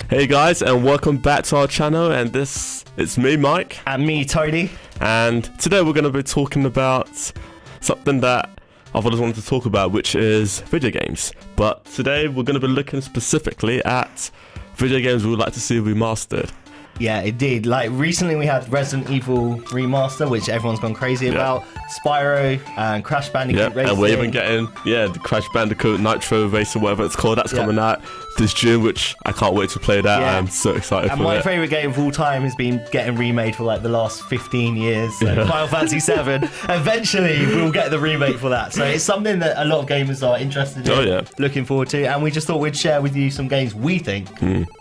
Hey guys, and welcome back to our channel, and it's me, Mike. And me, Tony. And today we're going to be talking about something that I've always wanted to talk about, which is video games. But today we're going to be looking specifically at video games we would like to see remastered. Yeah, indeed. Like, recently we had Resident Evil Remaster, which everyone's gone crazy about. Spyro and Crash Bandicoot Racing. And we're even getting, the Crash Bandicoot Nitro Racing, whatever it's called. That's coming out this June, which I can't wait to play that. I'm so excited for it. And my favourite game of all time has been getting remade for like the last 15 years. So Final Fantasy 7. Eventually, we'll get the remake for that. So it's something that a lot of gamers are interested in, looking forward to. And we just thought we'd share with you some games we think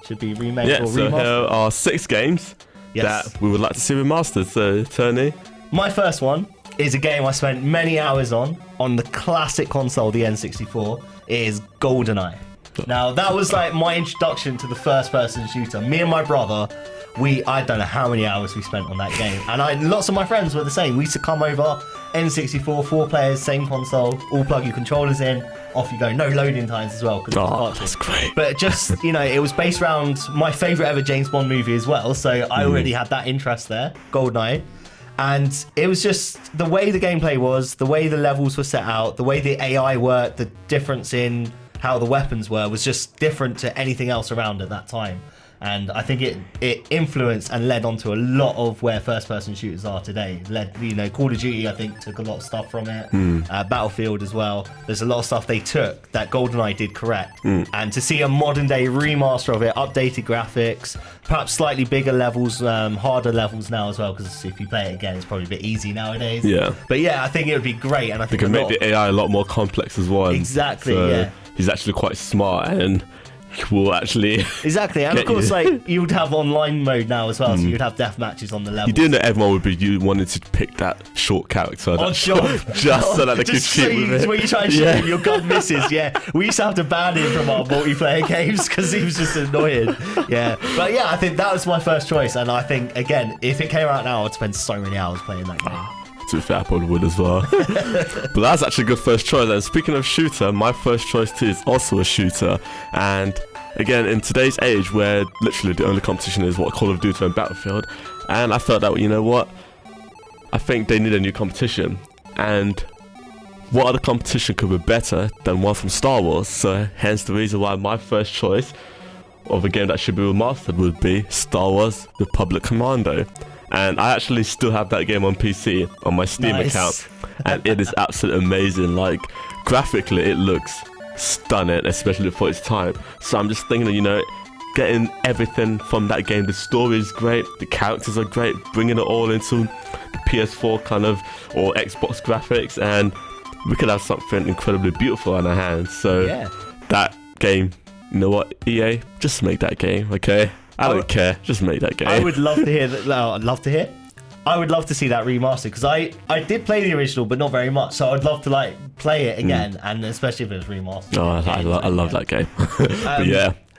should be remade or remastered. So here are 6 games that we would like to see remastered. So, Tony? My first one is a game I spent many hours on the classic console, the N64. It is Goldeneye. Now, that was like my introduction to the first-person shooter. Me and my brother, I don't know how many hours we spent on that game. And lots of my friends were the same. We used to come over, N64, 4 players, same console, all plug your controllers in, off you go. No loading times as well. That's great. But just, it was based around my favourite ever James Bond movie as well. So I already had that interest there, Goldeneye. And it was just the way the gameplay was, the way the levels were set out, the way the AI worked, the difference in how the weapons was just different to anything else around at that time. And I think it influenced and led on to a lot of where first-person shooters are today. Call of Duty, I think, took a lot of stuff from it. Battlefield as well. There's a lot of stuff they took that GoldenEye did correct. And to see a modern-day remaster of it, updated graphics, perhaps slightly bigger levels, harder levels now as well, because if you play it again, it's probably a bit easy nowadays. But yeah, I think it would be great. And I think they can make the AI a lot more complex as well. Exactly, so he's actually quite smart and will actually and of course you would have online mode now as well, so you'd have death matches on the level. You do know everyone would be wanted to pick that short character just so that they could cheat with it. When you try and shoot him, your gun misses. We used to have to ban him from our multiplayer games because he was just annoying. But I think that was my first choice, and I think again, if it came out now, I'd spend so many hours playing that game. To be fair, I probably would as well. But that's actually a good first choice. And speaking of shooter, my first choice too is also a shooter. And again, in today's age where literally the only competition is Call of Duty and Battlefield, and I felt that, I think they need a new competition. And what other competition could be better than one from Star Wars? So hence the reason why my first choice of a game that should be remastered would be Star Wars Republic Commando. And I actually still have that game on PC, on my Steam account, and it is absolutely amazing. Like, graphically, it looks stunning, especially for its time. So I'm just thinking, getting everything from that game. The story is great, the characters are great, bringing it all into the PS4 kind of, or Xbox graphics, and we could have something incredibly beautiful on our hands. So that game, EA, just make that game, okay? I don't care. Just make that game. I would love to hear that. I would love to see that remastered, because I did play the original, but not very much. So I'd love to play it again, and especially if it was remastered. I love that game.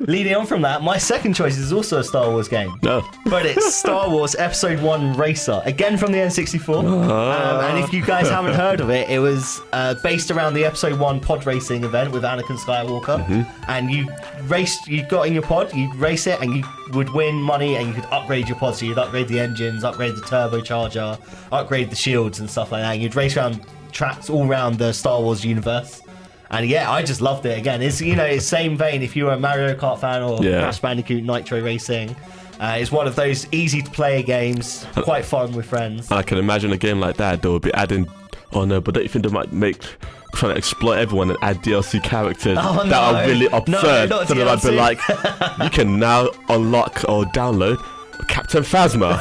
But leading on from that, my second choice is also a Star Wars game. But it's Star Wars Episode 1 Racer, again from the N64. And if you guys haven't heard of it, it was based around the Episode 1 pod racing event with Anakin Skywalker. And you got in your pod, you'd race it, and you would win money, and you could upgrade your pod. So you'd upgrade the engines, upgrade the turbocharger, upgrade the shields and stuff like that. And you'd race around tracks all around the Star Wars universe. And I just loved it. Again, it's it's same vein. If you were a Mario Kart fan or Crash Bandicoot Nitro Racing, it's one of those easy to play games, quite fun with friends. I can imagine a game like that. They would be adding. Oh no, but don't you think they might trying to exploit everyone and add DLC characters that are really absurd? So they might be like, you can now unlock or download Captain Phasma,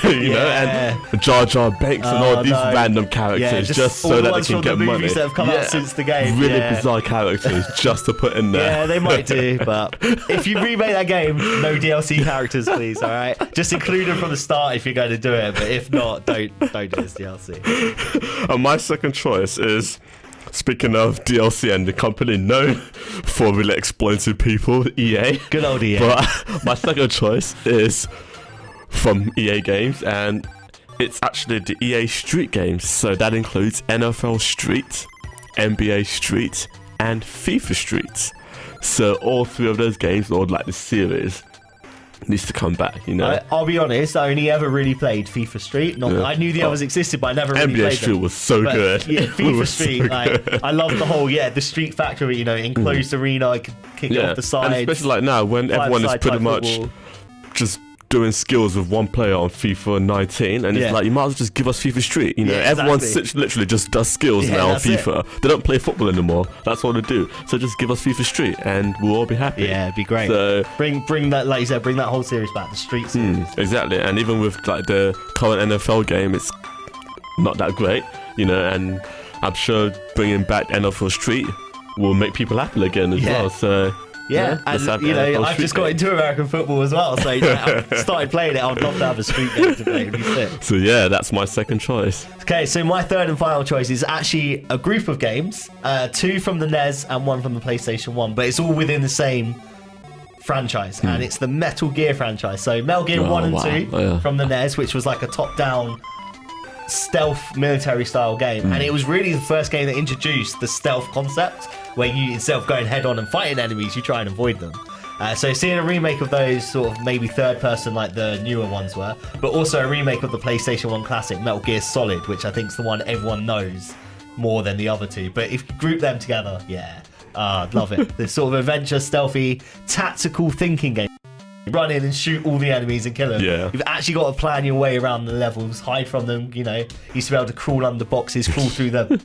and Jar Jar Binks and all these random characters, just so that they can get money. That have come out since the game. Really bizarre characters just to put in there. Yeah, they might do, but if you remake that game, no DLC characters, please. All right, just include them from the start if you're going to do it. But if not, don't do this DLC. And my second choice is, speaking of DLC and the company known for really exploiting people, EA. Good old EA. But my second choice is from EA Games, and it's actually the EA Street games. So that includes NFL Street, NBA Street, and FIFA Street. So all 3 of those games, or like the series, needs to come back, you know. I'll be honest, I only ever really played FIFA Street. I knew the others existed, but I never really NBA played Street them. was so good. Yeah, FIFA Was Street, so like, good. I love the whole, the Street Factory, you know, enclosed arena, I could kick it off the sides. And especially like now, when everyone is five-side pretty type much football. just doing skills with one player on FIFA 19, and it's like, you might as well just give us FIFA Street. You know, everyone literally just does skills now on FIFA. They don't play football anymore. That's all they do. So just give us FIFA Street, and we'll all be happy. Yeah, it'd be great. So bring that, like you said, bring that whole series back, the Street series. exactly. And even with like the current NFL game, it's not that great, you know. And I'm sure bringing back NFL Street will make people happy again as well. So. Yeah, and you know, I've just got into American football as well, so I've started playing it. I would love to have a street game to play. It'd be sick. So yeah, that's my second choice. Okay, so my third and final choice is actually a group of games, 2 from the NES and 1 from the PlayStation 1, but it's all within the same franchise, and it's the Metal Gear franchise. So Metal Gear 1 and 2 from the NES, which was like a top-down stealth military style game, and it was really the first game that introduced the stealth concept, where you, instead of going head on and fighting enemies, you try and avoid them. So seeing a remake of those, sort of maybe third person like the newer ones were, but also a remake of the PlayStation 1 classic Metal Gear Solid, which I think is the one everyone knows more than the other 2. But if you group them together, I'd love it. This sort of adventure, stealthy, tactical thinking game. Run in and shoot all the enemies and kill them. You've actually got to plan your way around the levels, hide from them. You know, you used to be able to crawl under boxes, crawl through the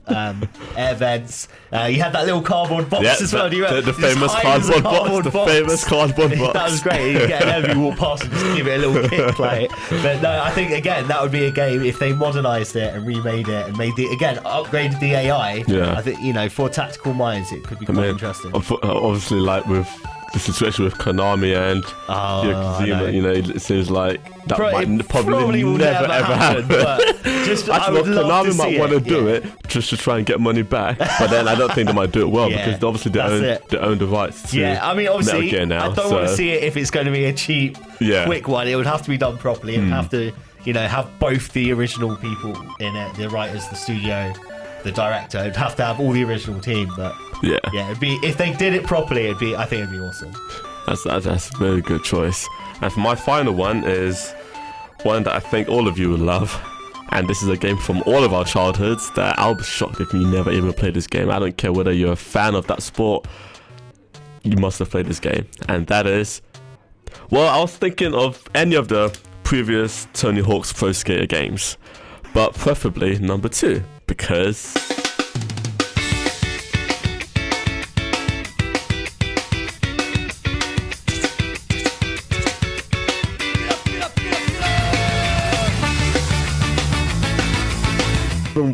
air vents. You had that little cardboard box as well. Do you remember? The famous cardboard box. The famous cardboard box. That was great. You get an enemy, walk past and just give it a little kick. Like, but no, I think again that would be a game if they modernised it and remade it and made the upgraded the AI. I think, you know, for tactical minds it could be quite interesting. Obviously, like with the situation with Konami and Kojima, you know, it seems like that might probably will never ever happen. But just, actually, Konami might want to do it just to try and get money back, but then I don't think they might do it well because obviously they own the rights to I mean, obviously, Metal Gear now, I don't want to see it if it's going to be a cheap, quick one. It would have to be done properly. It would have to, you know, have both the original people in it, the writers, the studio, the director. It'd have to have all the original team, but it'd be, if they did it properly, I think it'd be awesome. That's a very good choice. And for my final one is one that I think all of you will love, and this is a game from all of our childhoods that I'll be shocked if you never even played this game. I don't care whether you're a fan of that sport, you must have played this game, and that is, well, I was thinking of any of the previous Tony Hawk's Pro Skater games, but preferably number 2, because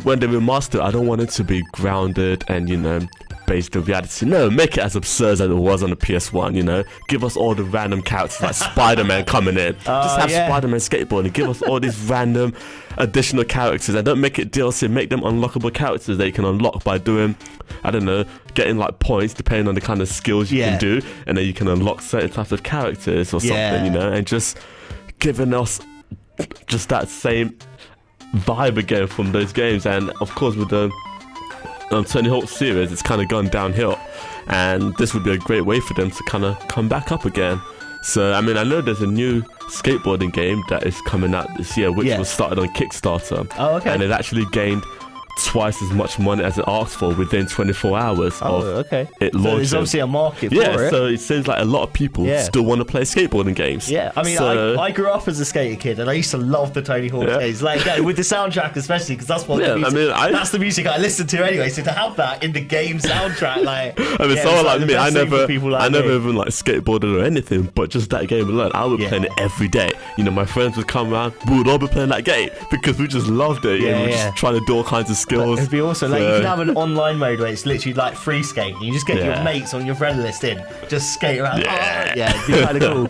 when they remaster, I don't want it to be grounded and, you know, based on reality. No, make it as absurd as it was on the PS1, you know. Give us all the random characters like Spider-Man coming in. Just have Spider-Man skateboarding. Give us all these random additional characters, and don't make it DLC. Make them unlockable characters that you can unlock by doing, I don't know, getting like points depending on the kind of skills you can do, and then you can unlock certain types of characters or something, you know, and just giving us just that same vibe again from those games. And of course with the Tony Hawk series, it's kind of gone downhill, and this would be a great way for them to kind of come back up again. So I mean, I know there's a new skateboarding game that is coming out this year, which was started on Kickstarter, and it actually gained twice as much money as it asked for within 24 hours of it launching. So there's obviously a market for it. So it seems like a lot of people still want to play skateboarding games. I mean, I grew up as a skater kid, and I used to love the Tony Hawk games, like with the soundtrack especially, because that's what the music, that's the music I listened to anyway. So to have that in the game soundtrack, like, I mean, someone like me, I never even like skateboarded or anything, but just that game alone, I would be playing it every day. You know, my friends would come around, we would all be playing that game because we just loved it. And we're just trying to do all kinds of skills. It'd be awesome. Like, you can have an online mode where it's literally like free skate. You just get your mates on your friend list in, just skate around. It'd be kind of cool.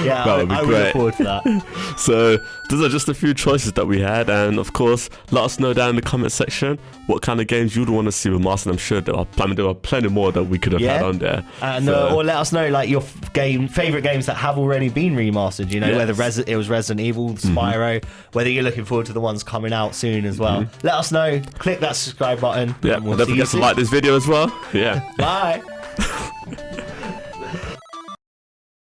Yeah, I would look forward to that. So those are just a few choices that we had, and of course, let us know down in the comment section what kind of games you'd want to see remastered. I'm sure there are plenty more that we could have had on there. And or let us know like your favorite games that have already been remastered. You know, whether it was Resident Evil, Spyro, whether you're looking forward to the ones coming out soon as well. Let us know. Click that subscribe button. And don't forget to like this video as well. Bye.